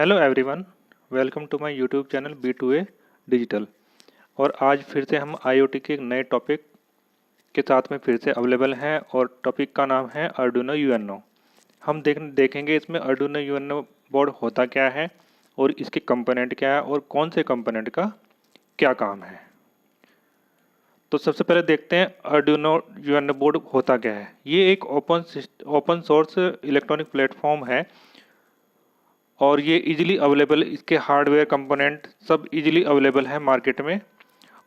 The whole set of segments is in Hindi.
Hello everyone, welcome to my YouTube channel B2A digital. और आज फिर से हम आईओटी के एक नए टॉपिक के साथ में फिर से अवेलेबल हैं और टॉपिक का नाम है आर्डुइनो यूएनओ। हम देखेंगे इसमें आर्डुइनो यूएनओ बोर्ड होता क्या है और इसके कंपोनेंट क्या है और कौन से कंपोनेंट का क्या काम है। तो सबसे पहले देखते हैं आर्डुइनो यूएनओ बोर्ड होता क्या है। ये एक ओपन सोर्स इलेक्ट्रॉनिक प्लेटफॉर्म है और ये इजीली अवेलेबल, इसके हार्डवेयर कंपोनेंट सब इजीली अवेलेबल है मार्केट में।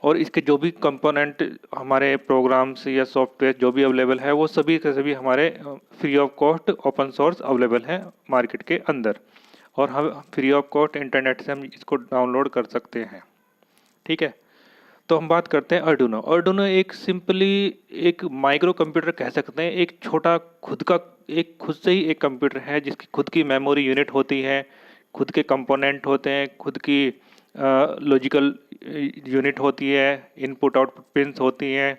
और इसके जो भी कंपोनेंट हमारे प्रोग्राम्स या सॉफ्टवेयर जो भी अवेलेबल है वो सभी के सभी हमारे free of cost open source available है मार्केट के अंदर। और हम फ्री ऑफ कॉस्ट इंटरनेट से हम इसको डाउनलोड कर सकते हैं। ठीक है, तो हम बात करते हैं आर्डुइनो। आर्डुइनो एक सिंपली एक माइक्रो कंप्यूटर कह सकते हैं। एक छोटा खुद से ही एक कंप्यूटर है जिसकी खुद की मेमोरी यूनिट होती है, खुद के कंपोनेंट होते हैं, खुद की लॉजिकल यूनिट होती है, इनपुट आउटपुट पिंस होती हैं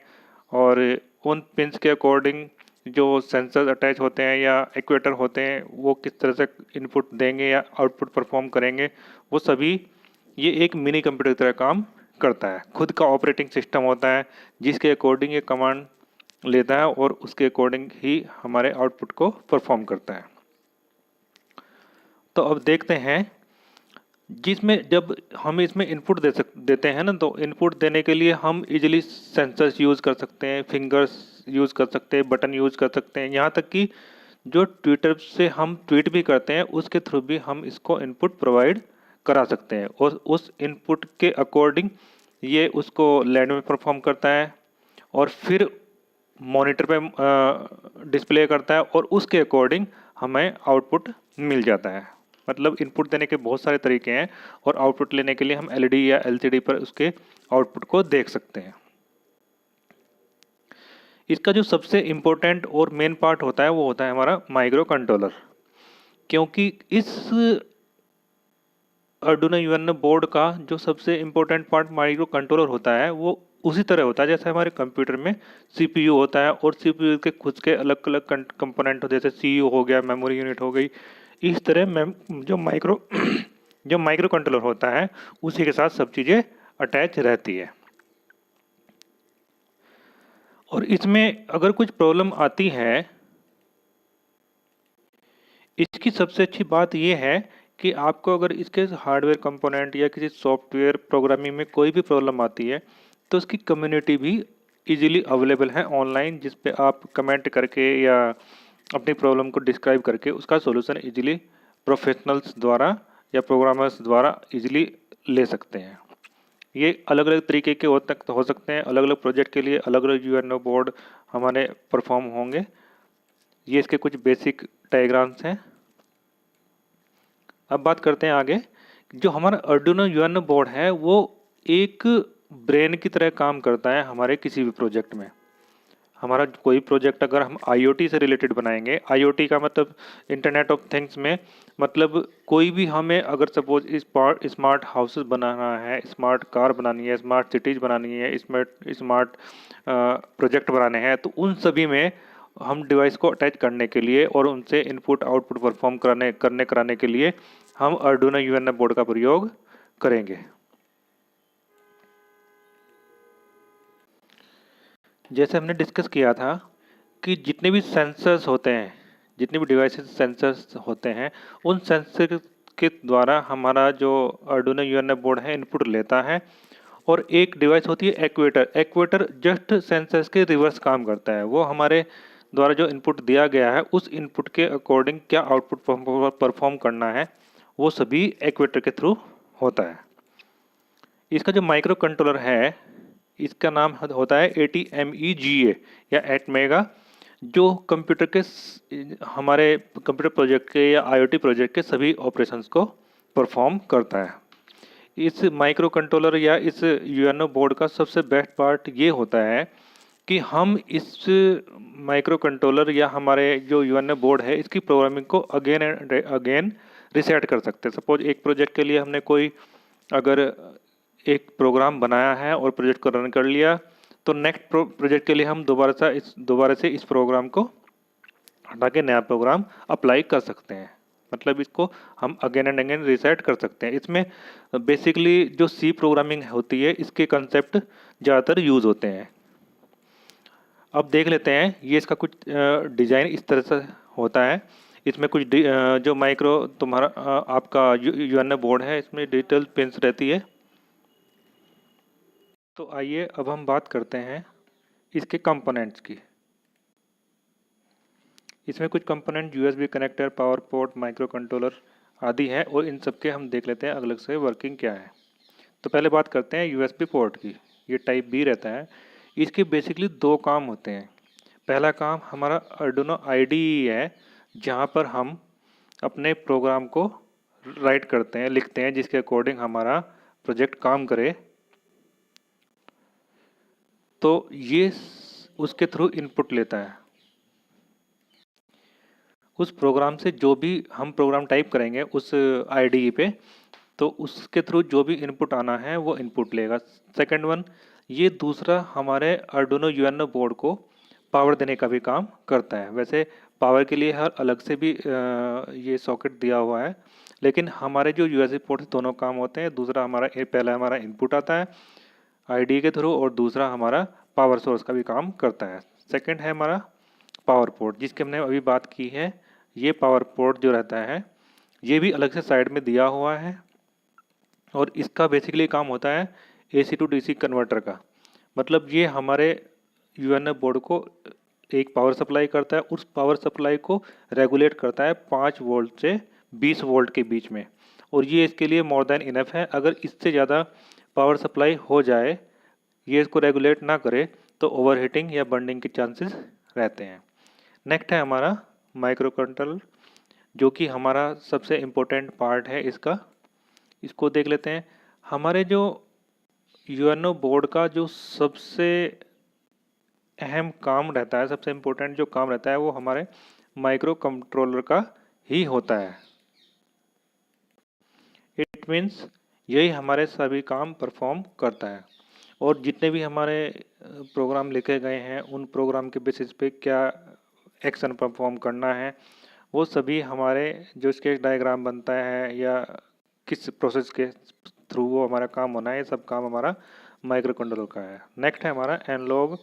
और उन पिंस के अकॉर्डिंग जो सेंसर अटैच होते हैं या एक्वेटर होते हैं वो किस तरह से इनपुट देंगे या आउटपुट परफॉर्म करेंगे, वो सभी ये एक मिनी कंप्यूटर की तरह काम करता है। खुद का ऑपरेटिंग सिस्टम होता है जिसके अकॉर्डिंग ये कमांड लेता है और उसके अकॉर्डिंग ही हमारे आउटपुट को परफॉर्म करता है। तो अब देखते हैं जिसमें जब हम इसमें इनपुट देते हैं ना, तो इनपुट देने के लिए हम इजीली सेंसर्स यूज़ कर सकते हैं, फिंगर्स यूज़ कर सकते हैं, बटन यूज़ कर सकते हैं, यहाँ तक कि जो ट्विटर से हम ट्वीट भी करते हैं उसके थ्रू भी हम इसको इनपुट प्रोवाइड करा सकते हैं। और उस इनपुट के अकॉर्डिंग ये उसको लैंड में परफॉर्म करता है और फिर मॉनिटर पे डिस्प्ले करता है और उसके अकॉर्डिंग हमें आउटपुट मिल जाता है। मतलब इनपुट देने के बहुत सारे तरीके हैं और आउटपुट लेने के लिए हम एलईडी या एलसीडी पर उसके आउटपुट को देख सकते हैं। इसका जो सबसे इम्पोर्टेंट और मेन पार्ट होता है वो होता है हमारा माइक्रो कंट्रोलर। क्योंकि इस आर्डुइनो यूएनओ बोर्ड का जो सबसे इम्पोर्टेंट पार्ट माइक्रो कंट्रोलर होता है वो उसी तरह होता है जैसे हमारे कंप्यूटर में सीपीयू होता है और सीपीयू के खुद के अलग अलग कंपोनेंट होते हैं, जैसे सीयू हो गया, मेमोरी यूनिट हो गई। इस तरह जो माइक्रो कंट्रोलर होता है उसी के साथ सब चीज़ें अटैच रहती है। और इसमें अगर कुछ प्रॉब्लम आती है, इसकी सबसे अच्छी बात यह है कि आपको अगर इसके हार्डवेयर कंपोनेंट या किसी सॉफ्टवेयर प्रोग्रामिंग में कोई भी प्रॉब्लम आती है तो उसकी कम्युनिटी भी इजीली अवेलेबल है ऑनलाइन, जिस पे आप कमेंट करके या अपनी प्रॉब्लम को डिस्क्राइब करके उसका सॉल्यूशन इजीली प्रोफेशनल्स द्वारा या प्रोग्रामर्स द्वारा इजीली ले सकते हैं। ये अलग अलग तरीके के हो सकते हैं, अलग अलग प्रोजेक्ट के लिए अलग अलग यूएनओ बोर्ड हमारे परफॉर्म होंगे। ये इसके कुछ बेसिक डायग्राम्स हैं। अब बात करते हैं आगे। जो हमारा आर्डुइनो यूएनओ बोर्ड है वो एक ब्रेन की तरह काम करता है हमारे किसी भी प्रोजेक्ट में। हमारा कोई प्रोजेक्ट अगर हम आईओटी से रिलेटेड बनाएंगे, आईओटी का मतलब इंटरनेट ऑफ थिंग्स में, मतलब कोई भी हमें अगर सपोज स्मार्ट हाउसेस बनाना है, स्मार्ट कार बनानी है, स्मार्ट सिटीज़ बनानी है, स्मार्ट प्रोजेक्ट बनाने हैं, तो उन सभी में हम डिवाइस को अटैच करने के लिए और उनसे इनपुट आउटपुट परफॉर्म कराने के लिए हम आर्डुइनो यूएनओ बोर्ड का प्रयोग करेंगे। जैसे हमने डिस्कस किया था कि जितने भी सेंसर्स होते हैं, जितने भी डिवाइसेस सेंसर्स होते हैं, उन सेंसर के द्वारा हमारा जो आर्डुइनो यूएनओ बोर्ड है इनपुट लेता है। और एक डिवाइस होती है एक्वेटर। एक्वेटर जस्ट सेंसर्स के रिवर्स काम करता है। वो हमारे द्वारा जो इनपुट दिया गया है उस इनपुट के अकॉर्डिंग क्या आउटपुट परफॉर्म करना है वो सभी एक्वेटर के थ्रू होता है। इसका जो माइक्रो कंट्रोलर है इसका नाम होता है ATMEGA या एटमेगा, जो कंप्यूटर के हमारे कंप्यूटर प्रोजेक्ट के या आईओटी प्रोजेक्ट के सभी ऑपरेशंस को परफॉर्म करता है। इस माइक्रो कंट्रोलर या इस यूएनओ बोर्ड का सबसे बेस्ट पार्ट ये होता है कि हम इस माइक्रो कंट्रोलर या हमारे जो यूएनओ बोर्ड है इसकी प्रोग्रामिंग को अगेन एंड अगेन रिसेट कर सकते हैं। सपोज एक प्रोजेक्ट के लिए हमने कोई अगर एक प्रोग्राम बनाया है और प्रोजेक्ट को रन कर लिया, तो नेक्स्ट प्रोजेक्ट के लिए हम दोबारा से इस प्रोग्राम को हटा के नया प्रोग्राम अप्लाई कर सकते हैं। मतलब इसको हम अगेन एंड अगेन रीसेट कर सकते हैं। इसमें बेसिकली जो सी प्रोग्रामिंग होती है इसके कंसेप्ट ज़्यादातर यूज़ होते हैं। अब देख लेते हैं ये इसका कुछ डिज़ाइन इस तरह से होता है। इसमें कुछ जो माइक्रो तुम्हारा आपका यूएनओ बोर्ड है, इसमें डिजिटल पिंस रहती है। तो आइए अब हम बात करते हैं इसके कंपोनेंट्स की। इसमें कुछ component USB connector, power port, micro controller आदि हैं और इन सब के हम देख लेते हैं अलग से वर्किंग क्या है। तो पहले बात करते हैं यूएसबी पोर्ट की। ये टाइप बी रहता है। इसके बेसिकली दो काम होते हैं। पहला काम हमारा आर्डुइनो आईडीई है, जहाँ पर हम अपने प्रोग्राम को राइट करते हैं, लिखते हैं, जिसके अकॉर्डिंग हमारा प्रोजेक्ट काम करे। तो ये उसके थ्रू इनपुट लेता है। उस प्रोग्राम से जो भी हम प्रोग्राम टाइप करेंगे उस आईडीई पे, तो उसके थ्रू जो भी इनपुट आना है वो इनपुट लेगा। सेकंड वन, ये दूसरा हमारे आर्डुइनो यूएनओ बोर्ड को पावर देने का भी काम करता है। वैसे पावर के लिए हर अलग से भी ये सॉकेट दिया हुआ है, लेकिन हमारे जो यूएसबी पोर्ट से दोनों काम होते हैं। दूसरा हमारा पहला हमारा इनपुट आता है आईडी के थ्रू, और दूसरा हमारा पावर सोर्स का भी काम करता है। सेकंड है हमारा पावर पोर्ट, जिसकी हमने अभी बात की है। ये पावर पोर्ट जो रहता है ये भी अलग से साइड में दिया हुआ है, और इसका बेसिकली काम होता है एसी टू डीसी कन्वर्टर का। मतलब ये हमारे यूएनओ बोर्ड को एक पावर सप्लाई करता है, उस पावर सप्लाई को रेगुलेट करता है 5 वोल्ट से 20 वोल्ट के बीच में, और ये इसके लिए मोर देन इनफ है। अगर इससे ज़्यादा पावर सप्लाई हो जाए, ये इसको रेगुलेट ना करे, तो ओवरहीटिंग या बर्निंग के चांसेस रहते हैं। नेक्स्ट है हमारा माइक्रो कंट्रोलर, जो कि हमारा सबसे इम्पोर्टेंट पार्ट है इसको देख लेते हैं। हमारे जो यूएनओ बोर्ड का जो सबसे अहम काम रहता है, सबसे इम्पोर्टेंट जो काम रहता है, वो हमारे माइक्रो कंट्रोलर का ही होता है। इट मीन्स यही हमारे सभी काम परफॉर्म करता है, और जितने भी हमारे प्रोग्राम लिखे गए हैं उन प्रोग्राम के बेसिस पे क्या एक्शन परफॉर्म करना है, वो सभी हमारे जो स्केच डायग्राम बनता है या किस प्रोसेस के थ्रू वो हमारा काम होना है, ये सब काम हमारा माइक्रो कंट्रोलर का है। नेक्स्ट है हमारा एनालॉग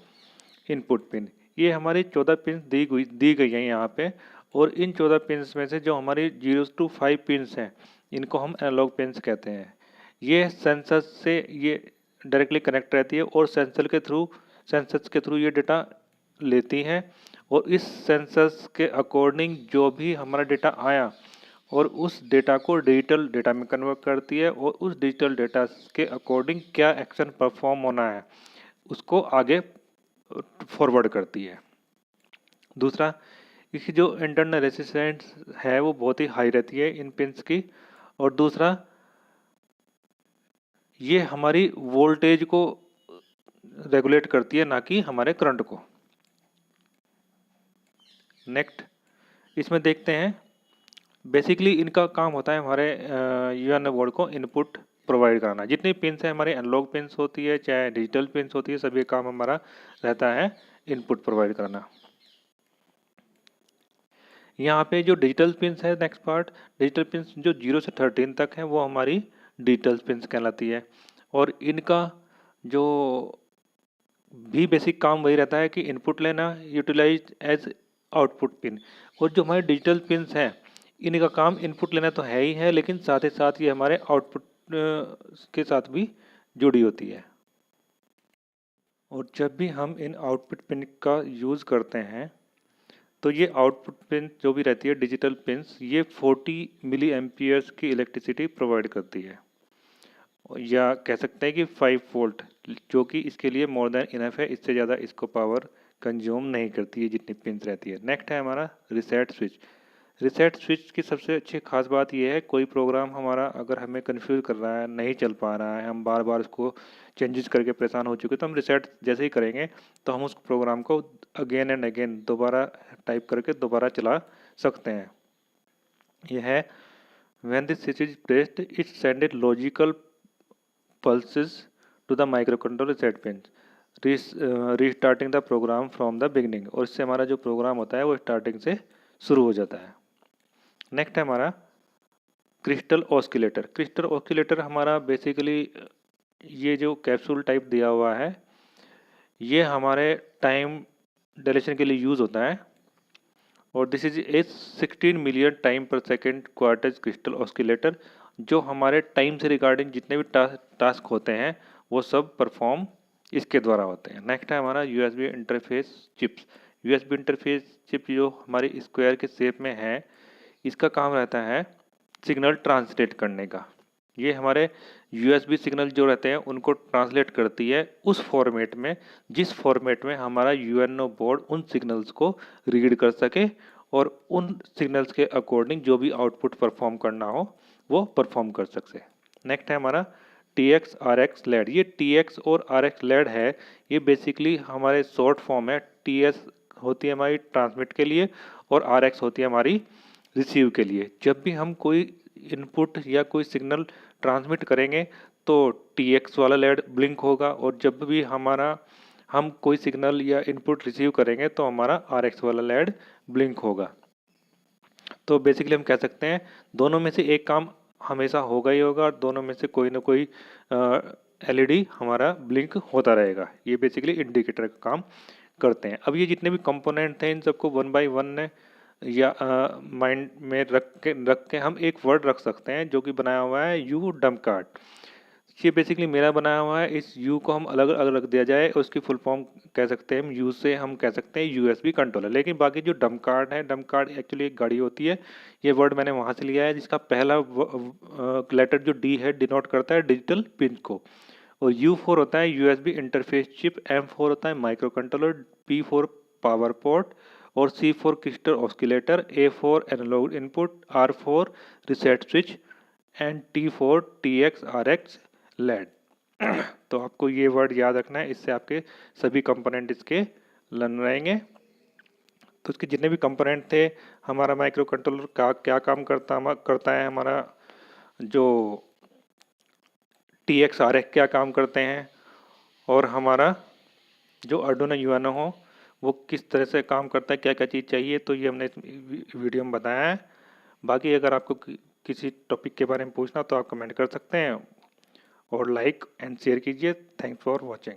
इनपुट पिन। ये हमारी 14 पिन दी गई हैं यहाँ पे, और इन 14 पिन्स में से जो हमारी 0 to 5 पिन्स हैं, इनको हम एनालॉग पिन्स कहते हैं। ये सेंसर से ये डायरेक्टली कनेक्ट रहती है, और सेंसर्स के थ्रू ये डेटा लेती है, और इस सेंसर्स के अकॉर्डिंग जो भी हमारा डेटा आया, और उस डेटा को डिजिटल डेटा में कन्वर्ट करती है, और उस डिजिटल डेटा के अकॉर्डिंग क्या एक्शन परफॉर्म होना है उसको आगे फॉरवर्ड करती है। दूसरा, इसकी जो इंटरनल रेजिस्टेंस है वो बहुत ही हाई रहती है इन पिंस की। और दूसरा, ये हमारी वोल्टेज को रेगुलेट करती है, ना कि हमारे करंट को। नेक्स्ट इसमें देखते हैं, बेसिकली इनका काम होता है हमारे यूएनओ बोर्ड को इनपुट प्रोवाइड कराना। जितनी पिन्स है हमारी एनालॉग पिन्स होती है चाहे डिजिटल पिन्स होती है, सभी काम हमारा रहता है इनपुट प्रोवाइड कराना। यहाँ पे जो डिजिटल पिन्स है, नेक्स्ट पार्ट, डिजिटल पिन्स जो 0 से 13 तक है वो हमारी डिजिटल पिन्स कहलाती है, और इनका जो भी बेसिक काम वही रहता है कि इनपुट लेना, यूटिलाइज एज आउटपुट पिन। और जो हमारे डिजिटल पिन्स हैं इनका काम इनपुट लेना तो है ही है, लेकिन साथ ही साथ ये हमारे आउटपुट के साथ भी जुड़ी होती है। और जब भी हम इन आउटपुट पिन का यूज़ करते हैं, तो ये आउटपुट पिन जो भी रहती है डिजिटल पिन्स, ये 40 मिली एम्पियर्स की इलेक्ट्रिसिटी प्रोवाइड करती है, या कह सकते हैं कि 5 वोल्ट, जो कि इसके लिए मोर देन इनफ है। इससे ज़्यादा इसको पावर कंज्यूम नहीं करती है जितनी पिन्स रहती है। नेक्स्ट है हमारा रिसेट स्विच। रिसेट स्विच की सबसे अच्छी खास बात यह है, कोई प्रोग्राम हमारा अगर हमें कंफ्यूज कर रहा है, नहीं चल पा रहा है, हम बार बार उसको चेंजेस करके परेशान हो चुके, तो हम रिसेट जैसे ही करेंगे तो हम उस प्रोग्राम को अगेन एंड अगेन दोबारा टाइप करके दोबारा चला सकते हैं। यह है when this switch is pressed, it sends logical pulses to the microcontroller set pins, restarting the program from the beginning। और इससे हमारा जो प्रोग्राम होता है वो स्टार्टिंग से शुरू हो जाता है। नेक्स्ट है हमारा क्रिस्टल ऑस्किलेटर। क्रिस्टल ऑस्किलेटर हमारा बेसिकली ये जो कैप्सूल टाइप दिया हुआ है ये हमारे टाइम डायलेशन के लिए यूज़ होता है और this is a 16 million time पर सेकेंड क्वार्टज क्रिस्टल ऑस्किलेटर, जो हमारे टाइम से रिगार्डिंग जितने भी टास्क होते हैं वो सब परफॉर्म इसके द्वारा होते हैं। नेक्स्ट है हमारा USB interface chips. USB interface chip जो हमारी स्क्वायर के शेप में है, इसका काम रहता है सिग्नल ट्रांसलेट करने का। ये हमारे यूएसबी सिग्नल जो रहते हैं उनको ट्रांसलेट करती है उस फॉर्मेट में जिस फॉर्मेट में हमारा यूएनओ बोर्ड उन सिग्नल्स को रीड कर सके और उन सिग्नल्स के अकॉर्डिंग जो भी आउटपुट परफॉर्म करना हो वो परफॉर्म कर सके। नेक्स्ट है हमारा TX RX लैड। ये TX और RX लैड है, ये बेसिकली हमारे शॉर्ट फॉर्म है। TS होती है हमारी ट्रांसमिट के लिए और RX होती है हमारी रिसीव के लिए। जब भी हम कोई इनपुट या कोई सिग्नल ट्रांसमिट करेंगे तो TX वाला लैड ब्लिंक होगा और जब भी हम कोई सिग्नल या इनपुट रिसीव करेंगे तो हमारा RX वाला लैड ब्लिंक होगा। तो बेसिकली हम कह सकते हैं दोनों में से एक काम हमेशा होगा ही होगा और दोनों में से कोई ना कोई LED हमारा ब्लिंक होता रहेगा। ये बेसिकली इंडिकेटर का काम करते हैं। अब ये जितने भी कंपोनेंट थे इन सबको वन बाय वन या माइंड में रख के हम एक वर्ड रख सकते हैं जो कि बनाया हुआ है यू डम्प कार्ड। ये बेसिकली मेरा बनाया हुआ है। इस यू को हम अलग अलग रख दिया जाए, उसकी फुल फॉर्म कह सकते हैं हम यू से हम कह सकते हैं USB कंट्रोलर। लेकिन बाकी जो डम्प कार्ड है, डम्प कार्ड एक्चुअली एक गाड़ी होती है। ये वर्ड मैंने वहाँ से लिया है जिसका पहला लेटर जो D है डिनोट करता है डिजिटल पिन को। और U4 होता है USB इंटरफेस चिप, M4 होता है micro controller, P4 power port और C4 crystal oscillator, A4 analogue input, R4 reset switch and T4 TX RX LED. तो आपको ये वर्ड याद रखना है, इससे आपके सभी कंपोनेंट इसके लर्न रहेंगे। तो इसके जितने भी कंपोनेंट थे, हमारा माइक्रो कंट्रोलर का क्या काम करता है, हमारा जो TX RX क्या काम करते हैं और हमारा जो आर्डुइनो यूएनओ हो वो किस तरह से काम करता है, क्या क्या चीज़ चाहिए, तो ये हमने इस वीडियो में बताया है। बाकी अगर आपको किसी टॉपिक के बारे में पूछना तो आप कमेंट कर सकते हैं और लाइक एंड शेयर कीजिए। Thanks for watching.